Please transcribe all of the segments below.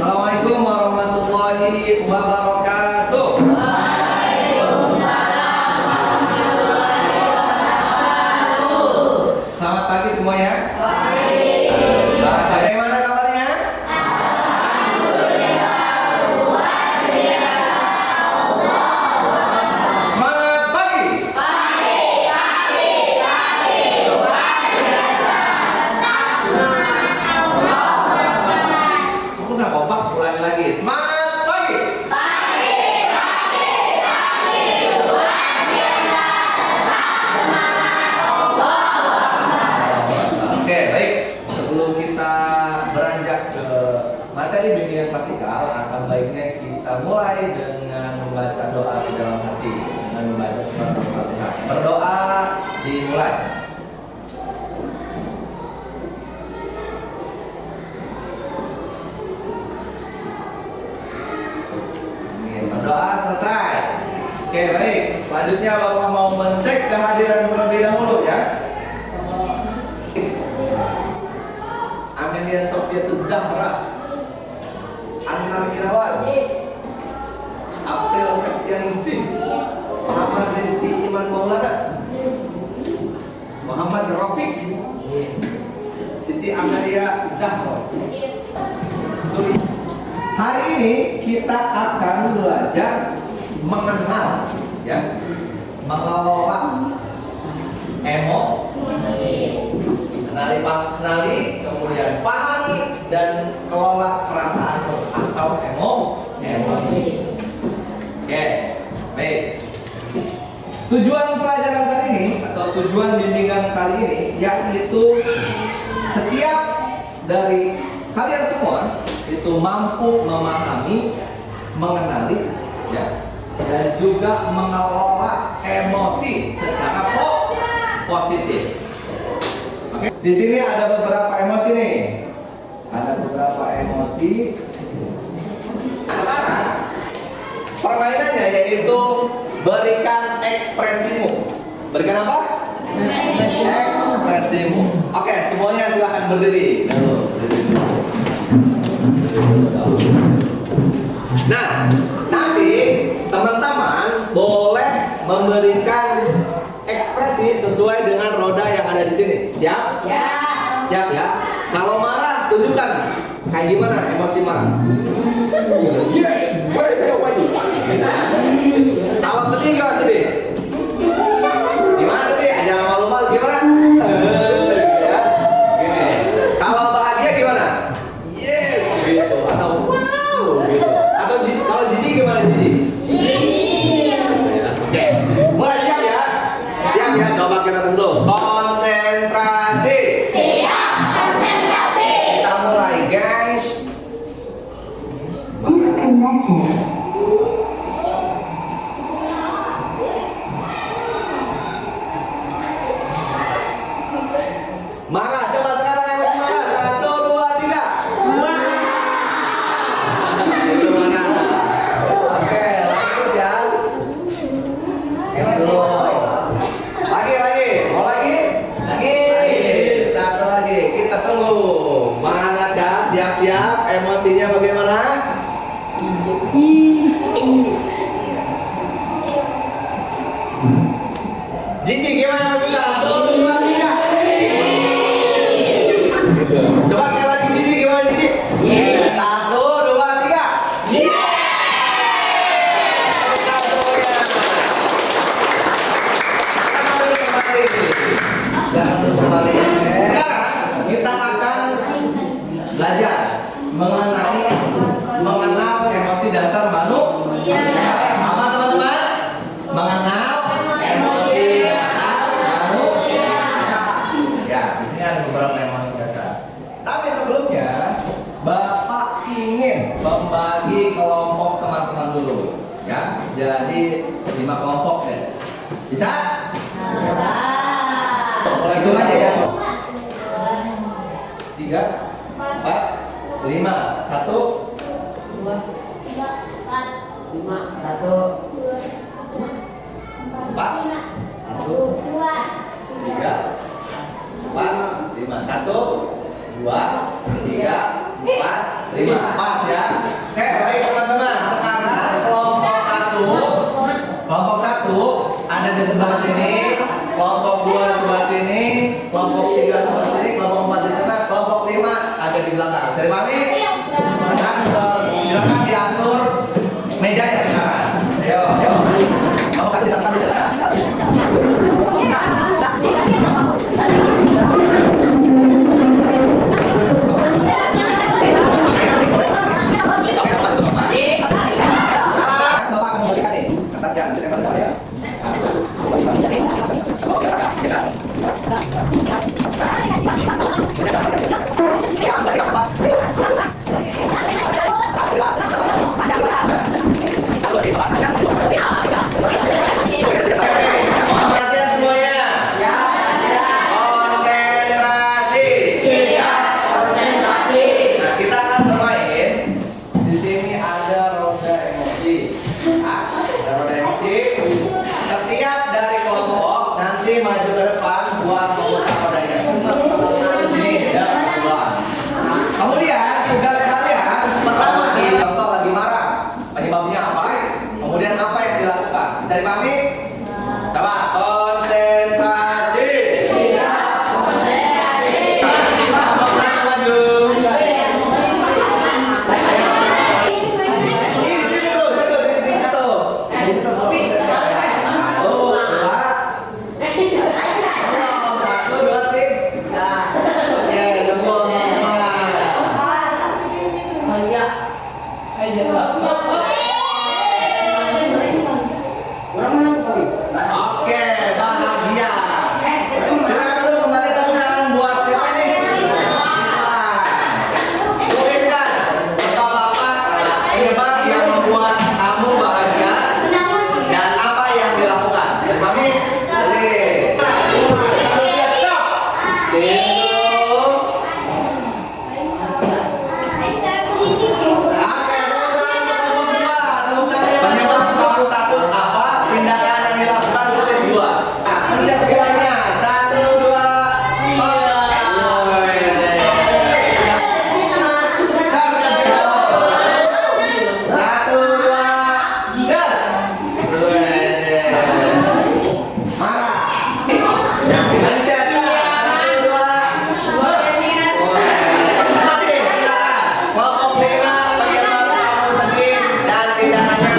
Assalamualaikum warahmatullahi wabarakatuh. Selamat pagi semuanya. Bagaimana kabarnya? Semangat pagi. Kamu nggak kompak, ulangi lagi. Semangat pagi. Oke, baik. Sebelum kita beranjak ke materi bimbingan klasikal, akan baiknya kita mulai dengan membaca doa di dalam hati dengan membaca surat Al-Fatihah. Berdoa dimulai. Berdoa selesai. Oke, baik. Selanjutnya Bapak mau mencek kehadiran terlebih dahulu ya. Amelia Sofiatu Zahra, Anwar Irawan, April Septianingsih, Muhammad Rizky Iman Maulana, Muhammad Rafiq, Siti Amelia Zahra. Suri. Hari ini kita akan belajar mengenal, ya, mengelola emosi, kenali, kemudian pahami dan kelola perasaan atau emosi. Oke, baik. Tujuan pelajaran kali ini atau tujuan bimbingan kali ini yaitu setiap dari kalian semua itu mampu memahami, mengenali, ya, dan juga mengelola emosi secara positif. Oke. Di sini ada beberapa emosi nih. Ada beberapa emosi. Sekarang permainannya yaitu berikan ekspresimu. Berikan apa? Ekspresimu. Oke, semuanya silahkan berdiri. Nah, nanti teman-teman boleh memberikan ekspresi sesuai dengan roda yang ada di sini. Siap? Siap ya. Kalau marah, tunjukkan kayak gimana emosi marah. Kalau sedih, gimana sedih? Gimana sedih? Jangan malu-malu, gimana? Ya. Gini. Kalau bahagia gimana? Yes, gitu. Atau wow, gitu. Atau kalau jijik gimana jijik? Oke, mulai siap ya? Siap ya, coba kita tentu. Konsentrasi. Siap, konsentrasi. Kita mulai, guys. Marah, coba sekarang yang masih marah. 1, 2, 3. Itu mana? Oke, lanjut ya. Lagi. Mau lagi? Lagi. Satu lagi. Kita tunggu. Mana dah? Siap-siap. Emosinya bagaimana? Jijik gimana? 1, 2, 3. Coba sekali lagi jijik gimana jijik? 1, 2, 3. Jangan kembali. Sekarang kita akan belajar mengenal emosi dasar manusia. Apa teman-teman? Mengenal emosi dasar manusia. Ya, di sini ada beberapa emosi dasar. Tapi sebelumnya, Bapak ingin membagi kelompok teman-teman dulu, ya. Jadi 5 kelompok deh. Bisa? Mulai hitung aja ya. 3, 4, 5. 1, 2, 4, 5, 1, 4, 1, 3, 4, 5. 1, 2, 3, 4, 5. 5. Pas ya. Oke, baik teman-teman. Sekarang kelompok satu ada di sebelah sini, kelompok 2 di sebelah sini, kelompok 3 sebelah sini, kelompok 4 di sana, kelompok 5 ada di belakang. Bisa dipahami? Silakan diatur mejanya sekarang. Ayo, ayo. Kamu kasih sapa dulu ya. Bapak akan memberikan nih kertas yang ditempel di bawah ya. Perhatian semuanya. Konsentrasi. Nah, kita akan bermain. Di sini ada roda emosi. Nah, ada roda emosi. Setiap dari kelompok nanti maju ke depan buat memutar rodanya. Sini ya, dua. Kemudian tugas kalian pertama nih, contoh lagi marah. Penyebabnya apa? Kemudian apa yang dilakukan? Bisa dipahami? Coba konsentrasi. Maju. Oke, bahagia. Silakan dulu kembali tepuk tangan buat siapa ini? Tuliskan sebab apa penyebab yang membuat kamu bahagia dan apa yang dilakukan. Pahami? Penyebab kamu takut apa? Tindakan yang dilakukan tulis 2. Pencet kiranya 1, 2. Satu, dua, jas. Marah. Yang dipencet. 1, 2. Sedih, silakan. Kelompok 5 penyebab kamu sedih dan tindakannya.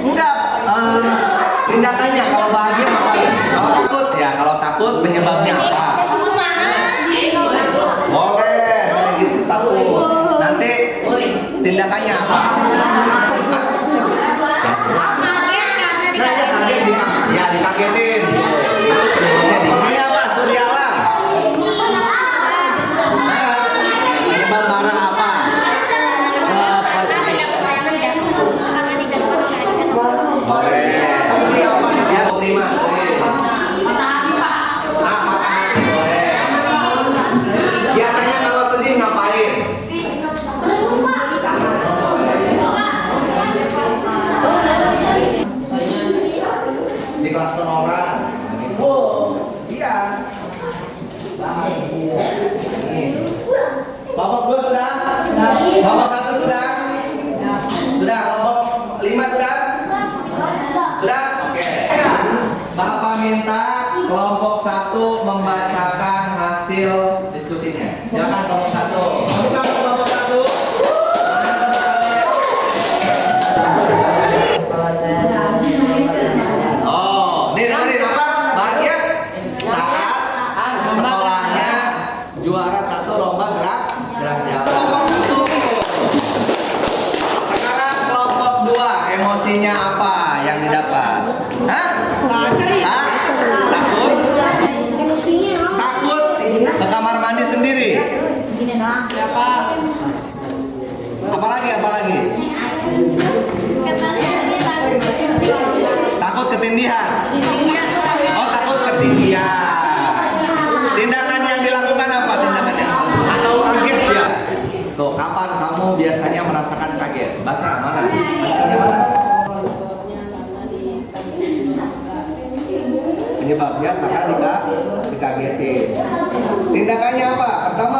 Enggak, tindakannya kalau bahagia ngapain? Kalau takut ya, kalau takut penyebabnya apa? Boleh, kayak gitu takut. Nanti tindakannya apa? Nah, ya dikagetin. Jadi ini apa? Surya alam. Penyebab marah apa? Boleh. Surya apa? Ya 5. Boleh. Biasanya kalau sedih ngapain? Di klakson orang. Oh, iya. Ini. Kelompok 2 sudah? Kelompok 1 sudah? Sudah. Kelompok 5 sudah? Sudah? Oke. Bapak minta kelompok 1 membacakan hasil diskusinya. Silakan kelompok 1. Tepuk tangan kelompok 1. Oh, nih dengerin apa? Bahagia saat sekolahnya juara 1 lomba gerak jalan. Kelompok 1. Sekarang kelompok 2, emosinya apa yang didapat? Hah? Hah? Takut? Takut ke kamar mandi sendiri. Apalagi? Takut ketindihan. Oh, takut ketinggian. Tindakan yang dilakukan apa tindakannya? Atau kaget ya? Tuh, kapan kamu biasanya merasakan kaget? Bahasa mana? Bahasanya mana? Penyebabnya karena dikagetin. Tindakannya apa? Pertama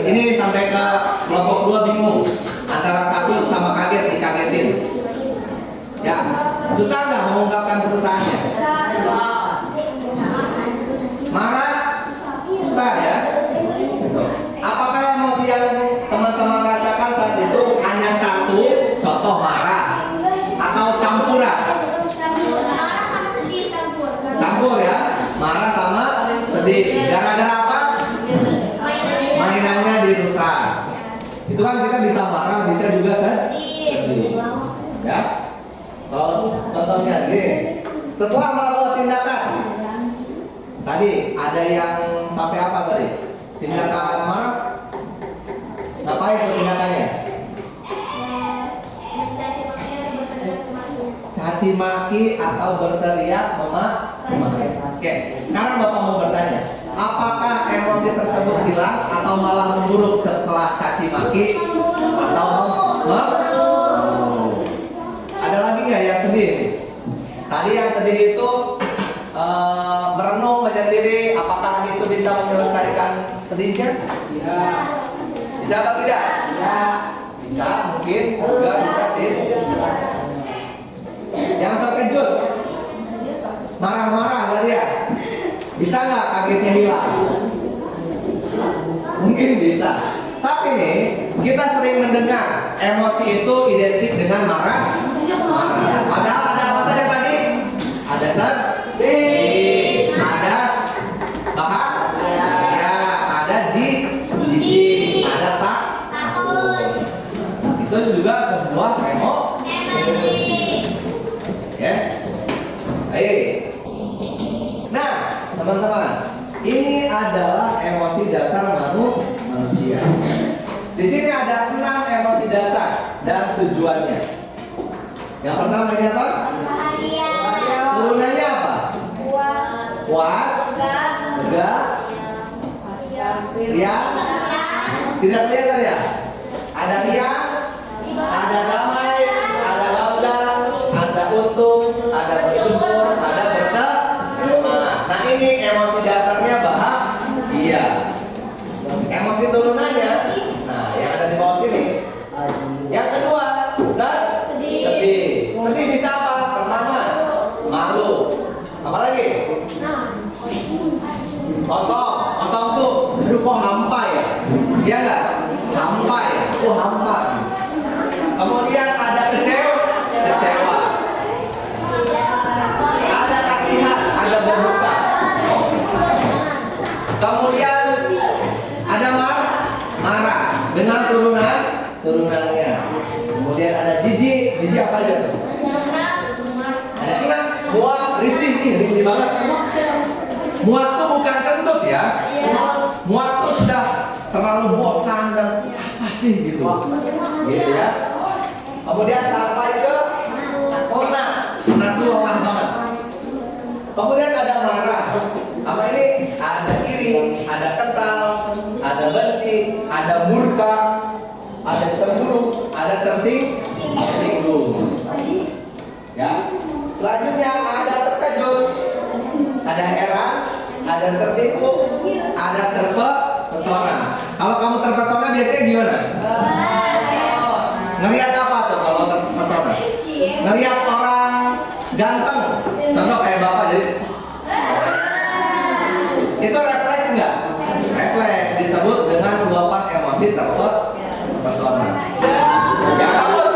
ini sampai ke kelompok 2 bingung antara takut sama kaget, dikagetin. Ya, susah nggak mengungkapkan perasaannya? Marah, susah ya. Apakah emosi yang teman-teman rasakan saat itu hanya satu, contoh marah, atau campuran? Campur ya, marah sama sedih. Gara-gara apa? Mainannya dirusak. Itu kan kita bisa marah, bisa juga sedih. Ya. Contohnya nih, setelah melakukan tindakan tadi ada yang sampai apa tadi? Tindakan marah. Ngapain itu tindakannya? Caci maki atau berteriak memaki. Oke, sekarang Bapak mau bertanya, apakah emosi tersebut hilang atau malah memburuk setelah caci maki atau ada lagi nggak yang sedih? Tadi yang sedih itu merenung menyendiri, apakah itu bisa menyelesaikan sedihnya? Bisa. Bisa atau tidak? Bisa. Bisa, mungkin juga bisa tidak. Yang terkejut, marah-marah tadi ya, bisa nggak kagetnya hilang? Mungkin bisa. Tapi nih, kita sering mendengar emosi itu identik dengan marah. Padahal ada apa saja tadi? Ada sedih, ada ya, ada jijik, ada takut. Itu juga sebuah emosi. Ya. Baik. Nah, teman-teman, ini adalah emosi dasar manusia. Di sini ada 6 emosi dasar dan tujuannya. Yang pertama ini apa? Bahagia. Turunannya apa? Puas, lega, riang. Tidak kelihatan ya? Ada riang, ada damai, ada bangga, ada untung, ada bersyukur, ada bersemangat. Nah, ini emosi dasarnya bahagia. Emosi turunannya, nah yang ada di bawah sini. Yang kedua, sedih. Sedih bisa apa? Pertama, malu. Apa lagi? Kosong tuh. Aduh, kok hampa ya? Iya nggak? Hampa ya? Oh, hampa. Kemudian ada kecewa. Ada kasihan, ada berduka. Kemudian ada marah dengan turunannya. Kemudian ada jijik apa aja tuh? Ada ingat, muak, risih banget. Muak tuh bukan kentut ya. Muak tuh sudah terlalu bosan dan apa sih gitu ya. Kemudian sampai ke penat tuh lelah banget. Kemudian ada marah. Apa ini? Ada iri, ada kesal, ada benci, ada murka, ada cemburu, ada tersinggung. Ya. Selanjutnya ada terkejut, ada heran, ada tertipu, ada terpesona. Kalau kamu terpesona biasanya gimana? Ngelihat apa tuh kalau terpesona? Ngelihat orang ganteng, contoh kayak bapak jadi. Itu refleks enggak? Refleks disebut dengan luapan emosi terpesona. Ya takut.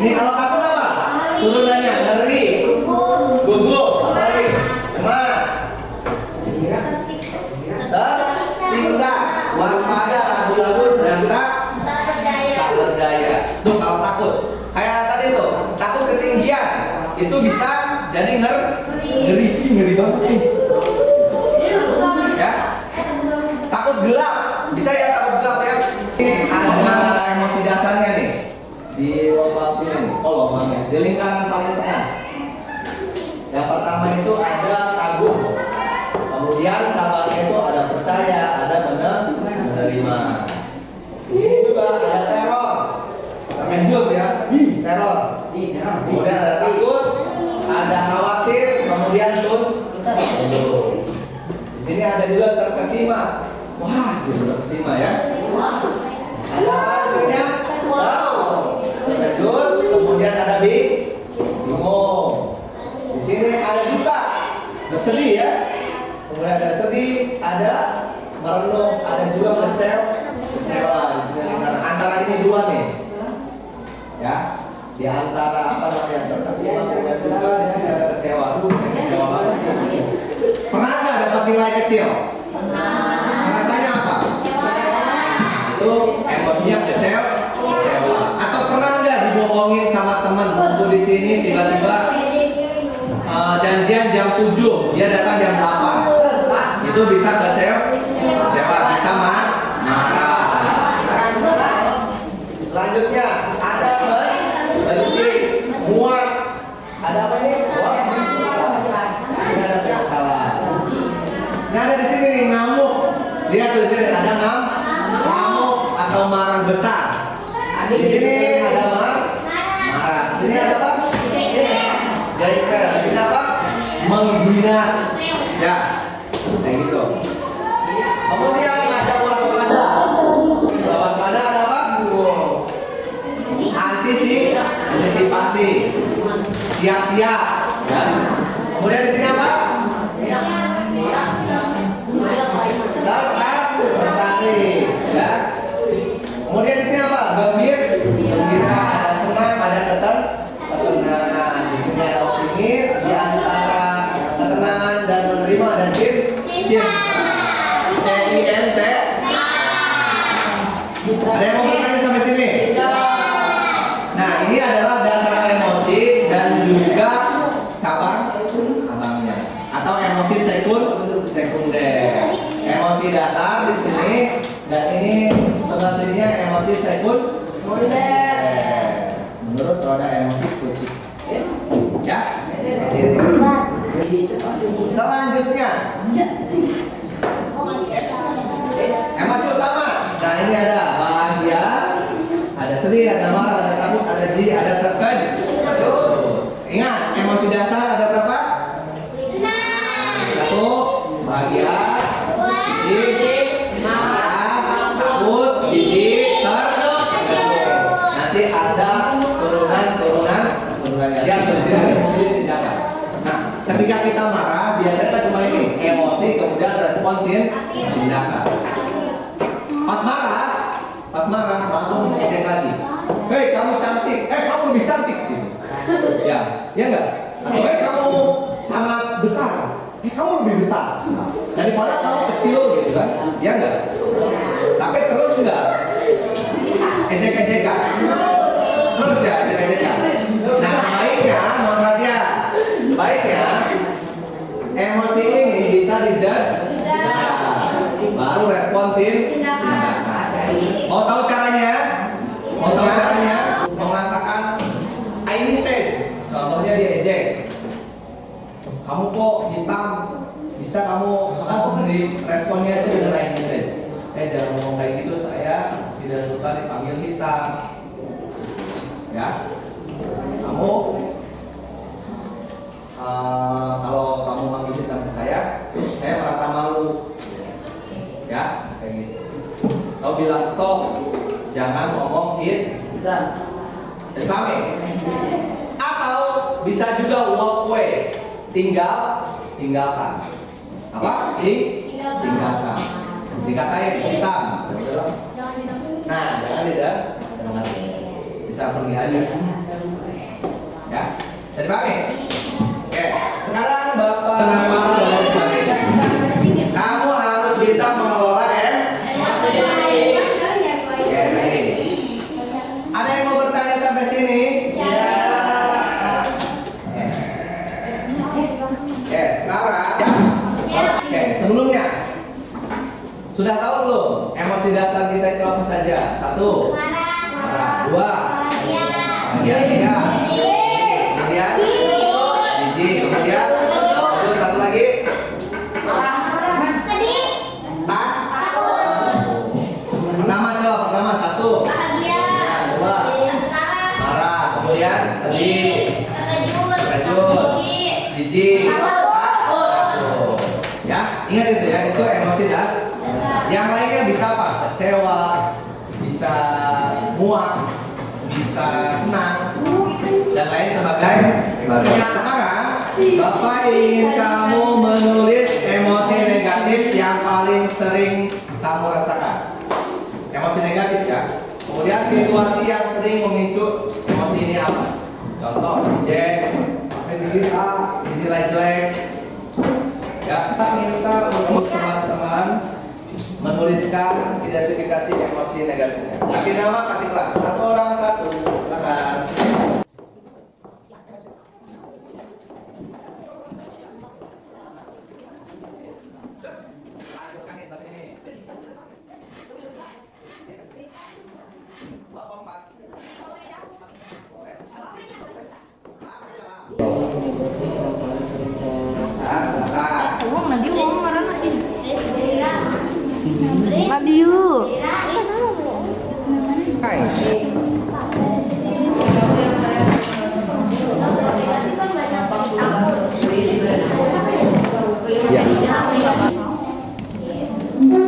Nih kalau takut apa? Turunannya ngeri, gugup, cemas, tersiksa, waspada, ragu-ragu, dan tak berdaya. Tuh kalau takut, kayak tadi tuh, takut ketinggian, itu bisa jadi ngeri banget nih. Ya, takut gelap, bisa ya takut gelap ya. Ini ada emosi dasarnya nih di lubang sini nih. Oh lubangnya, di lingkaran paling tengah. Yang pertama itu ada kagum, kemudian sabarnya itu ada percaya, ada menerima. Di sini juga ada teror, terkejut ya, teror. Kemudian ada takut, ada khawatir, kemudian tunduk. Di sini ada juga terkesima, Wah, gitu terkesima ya. Ada apa isinya? Terkejut, kemudian ada bingung. Di sini ada duka, bersedih ya. Kemudian ada sedih, ada merenung, ada juga kecewa. Di sini antara ini dua nih. Ya, di antara apa namanya terkesima dan duka, di sini ada kecewa. Kecewa banget. Pernah nggak dapat nilai kecil? Rasanya apa? Itu emosinya kecewa. Atau pernah nggak dibohongin sama teman waktu di sini tiba-tiba janjian jam 7, dia datang jam 8. Itu bisa kecewa, bisa marah. Selanjutnya ada benci, muak. Ada apa ini? Ini ada kesalahan. Nah, ada di sini nih ngamuk. Lihat tuh di sini ada ngamuk atau marah besar. Di sini ada marah. Di sini ada apa? Jaiker. Di sini apa? Menghina. Ya, kayak gitu. Kemudian ada waspada. Waspada ada apa? Antisipasi. Siap-siap. Ya. Kemudian di sini apa? Tertarik. Ya. Kemudian di sini apa? Gembira, ada senang, ada ketenangan. Di sini ada optimis, di antara ketenangan dan menerima ada cinta. CINT. Ada yang mau bertanya sampai sini? Nah, ini adalah dasar emosi dan juga cabangnya, atau emosi sekunder. Emosi dasar di sini dan ini sebelah sininya emosi sekunder. Menurut roda emosi kucing. Ya. Selanjutnya emosi utama. Nah, ini ada bahagia, ada sedih, ada marah, ada takut, ada jijik, ada terkejut. Ingat, emosi dasar ada berapa? 1, bahagia, sedih, marah, takut, jijik, terkejut. Nanti ada turunannya. Lihat tuh di sini tindakan. Nah, ketika kita marah, biasanya cuma ini emosi, kemudian respon tindakan. Pas marah langsung ejek lagi. Hei, kamu cantik. Kamu lebih cantik gitu. Ya enggak? Atau kamu sangat besar. Kamu lebih besar daripada kamu kecil gitu kan? Ya enggak? Tapi terus enggak? Ejek-ejekan. Terus ya ejek-ejekan. Nah, sebaiknya emosi ini bisa baru respon tindakan. Mau tahu caranya? Mengatakan I said. Contohnya dia ejek. Kamu kok hitam? Bisa kamu langsung beri responnya itu dengan I said. Jangan ngomong kayak gitu, saya tidak suka dipanggil hitam. Ya. Kamu kalau kamu manggil hitam ke saya merasa malu. Ya, kayak gitu. Kau bilang stop, jangan ngomong hitam. Dipahami? Atau bisa juga walk away, tinggalkan. Apa? Tinggalkan. Dikatain hitam. Nah, jangan tidak dengar. Bisa pergi aja. Ya, jadi pahami? Oke, sekarang Bapak Namal dan sebagainya. Kamu harus bisa mengelola emosi. Ada yang mau bertanya sampai sini? Oke, sekarang. Oke, sebelumnya sudah tahu belum emosi dasar kita itu apa saja? 1, marah. 2, bahagia. Kemudian jijik. Kemudian terus satu lagi pertama 1, kedua marah, kemudian sedih, terkejut, jijik, takut. Ya, ingat itu ya, itu emosi dasar. Yang lainnya bisa apa? Kecewa, bisa muak, bisa senang, dan lain sebagainya. Sekarang Bapak ingin kamu menulis emosi negatif yang paling sering kamu rasakan. Emosi negatif ya. Kemudian situasi yang sering memicu emosi ini apa? Contoh, reject, disita, dinilai jelek. Ya, kita minta untuk teman-teman menuliskan identifikasi emosi negatifnya. Kasih nama, kasih kelas. Satu orang satu. Silakan. Uang nadi uang mana nadi? Nadiu.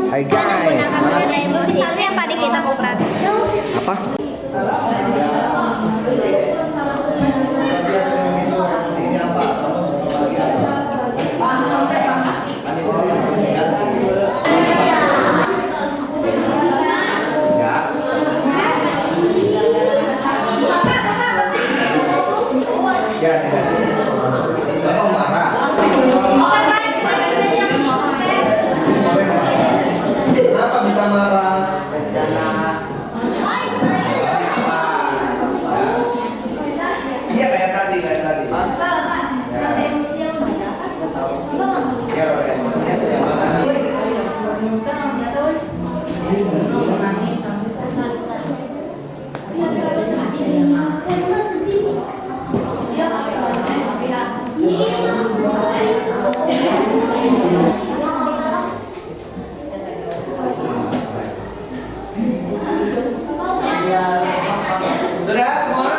Hai guys, Misalnya yang tadi kita bukan. apa? Ini apa? Kamu suka bahagia? Ya, Bapak marah. Kenapa bisa marah? Iya kayak tadi. Ya, emosinya kayak mana? Sudah semua?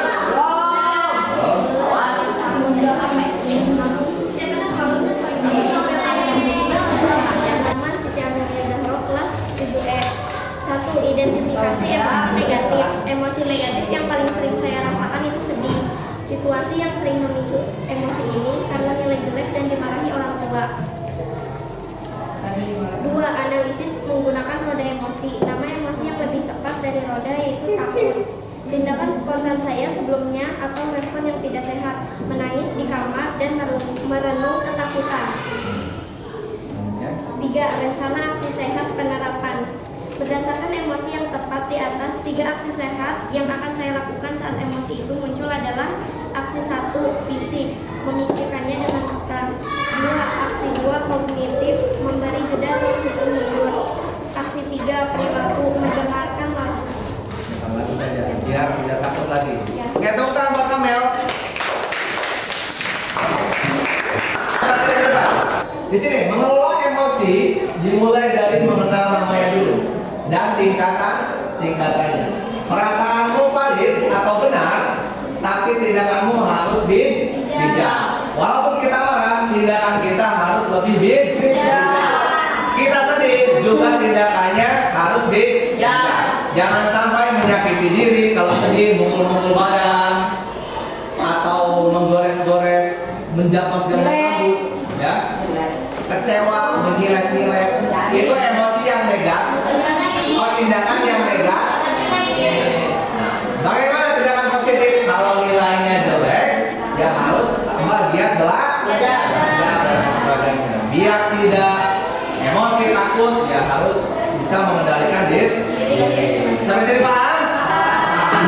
Nama Setiawan Dahro kelas 7E. 1. Identifikasi emosi negatif. Emosi negatif yang paling sering saya rasakan itu sedih. Situasi yang sering memicu emosi ini karena nilai jelek dan dimarahi orang tua. 2. Analisis menggunakan roda emosi. Nama emosi yang lebih tepat dari roda yaitu takut. Tindakan spontan saya sebelumnya atau respon yang tidak sehat, menangis di kamar dan merenung ketakutan. 3. Rencana aksi sehat penerapan. Berdasarkan emosi yang tepat di atas, 3 aksi sehat yang akan saya lakukan saat emosi itu muncul adalah aksi 1. Fisik, memikirkannya dengan tenang. 2. Aksi 2. Kognitif, memberi jeda dan hitung mundur. Aksi 3. Perilaku, mendengarkan lagu. Lagu saja, biar tidak takut lagi. Ya. Oke, tepuk tangan buat Kamel. Di sini mengelola emosi dimulai dari mengenal namanya dulu dan tingkatannya. Perasaanmu valid atau benar, tapi tindakanmu harus bijak. Walaupun kita marah, tindakan kita harus lebih bijak. Kita sedih, juga tindakannya harus bijak. Jangan sampai menyakiti diri kalau sedih, mukul-mukul badan atau menggores-gores, menjampak-jampak rambut, ya. Kecewa, menyilet-nyilet, itu emosi yang negatif. Oh, tindakan yang negatif. Bagaimana tindakan positif? Kalau nilainya jelek, ya harus tambah giat belajar dan sebagainya. Biar tidak emosi takut, ya harus bisa mengendalikan diri. Sampai sini paham? Nah,